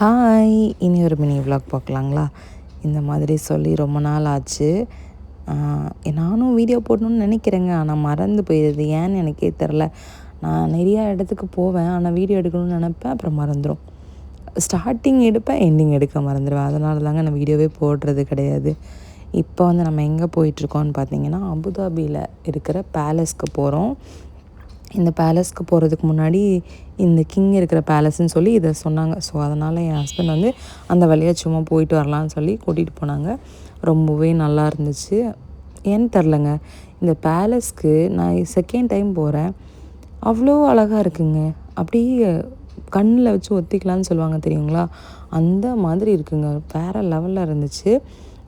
Hi, இனி ஒரு mini vlog பார்க்கலாங்களா? இந்த மாதிரி சொல்லி ரொம்ப நாள் ஆச்சு. நானும் வீடியோ போடணுன்னு நினைக்கிறேங்க. ஆனால் மறந்து போயிடுது. ஏன்னு எனக்கே தெரில. நான் நிறையா இடத்துக்கு போவேன். ஆனால் வீடியோ எடுக்கணும்னு நினப்பேன், அப்புறம் மறந்துடும். ஸ்டார்டிங் எடுப்பேன், எண்டிங் எடுக்க மறந்துடுவேன். அதனால தாங்க நான் வீடியோவே போடுறது கிடையாது. இப்போ வந்து நம்ம எங்கே போயிட்டுருக்கோம்னு பார்த்தீங்கன்னா, அபுதாபியில் இருக்கிற பேலஸ்க்கு போகிறோம். இந்த பேலஸ்க்கு போகிறதுக்கு முன்னாடி இந்த கிங் இருக்கிற பேலஸ்ன்னு சொல்லி இதை சொன்னாங்க. ஸோ அதனால் என் ஹஸ்பண்ட் வந்து அந்த வழியாக சும்மா போயிட்டு வரலான்னு சொல்லி கூட்டிகிட்டு போனாங்க. ரொம்பவே நல்லா இருந்துச்சு. ஏன்னு தெரிலங்க, இந்த பேலஸ்க்கு நான் செகண்ட் டைம் போகிறேன். அவ்வளோ அழகாக இருக்குங்க. அப்படியே கண்ணில் வச்சு ஒத்திக்கலான்னு சொல்லுவாங்க தெரியுங்களா? அந்த மாதிரி இருக்குங்க. வேறு லெவலில் இருந்துச்சு.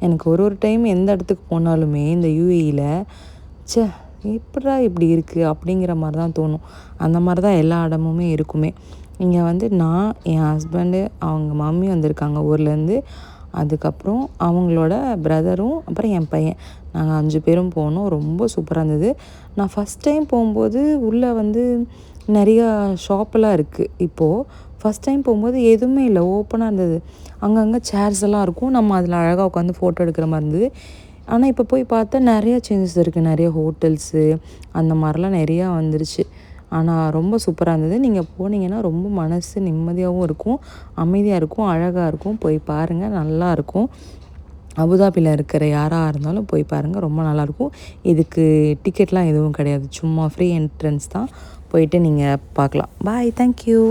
எனக்கு ஒரு டைம் எந்த இடத்துக்கு போனாலுமே இந்த யூஏஇயில் ச்சே எப்படிடா இப்படி இருக்குது அப்படிங்கிற மாதிரி தான் தோணும். அந்த மாதிரி தான் எல்லா இடமுமே இருக்குமே. இங்கே வந்து நான், என் ஹஸ்பண்டு, அவங்க மம்மி வந்திருக்காங்க ஊர்லேருந்து. அதுக்கப்புறம் அவங்களோட பிரதரும், அப்புறம் என் பையன். நாங்கள் 5 பேரும் போனோம். ரொம்ப சூப்பராக இருந்தது. நான் ஃபஸ்ட் டைம் போகும்போது உள்ளே வந்து நிறையா ஷாப்பெல்லாம் இருக்குது. இப்போது ஃபஸ்ட் டைம் போகும்போது எதுவுமே இல்லை, ஓப்பனாக இருந்தது. அங்கங்கே சேர்ஸ் எல்லாம் இருக்கும். நம்ம அதில் அழகாக உட்காந்து ஃபோட்டோ எடுக்கிற மாதிரி இருந்தது. ஆனால் இப்போ போய் பார்த்தா நிறையா சேஞ்சஸ் இருக்குது. நிறைய ஹோட்டல்ஸு அந்த மாதிரிலாம் நிறையா வந்துருச்சு. ஆனால் ரொம்ப சூப்பராக இருந்தது. நீங்கள் போனீங்கன்னா ரொம்ப மனசு நிம்மதியாகவும் இருக்கும், அமைதியாக இருக்கும், அழகாக இருக்கும். போய் பாருங்கள், நல்லாயிருக்கும். அபுதாபியில் இருக்கிற யாராக இருந்தாலும் போய் பாருங்கள், ரொம்ப நல்லாயிருக்கும். இதுக்கு டிக்கெட்லாம் எதுவும் கிடையாது. சும்மா ஃப்ரீ என்ட்ரன்ஸ் தான். போயிட்டு நீங்கள் பார்க்கலாம். பாய், தேங்க்யூ.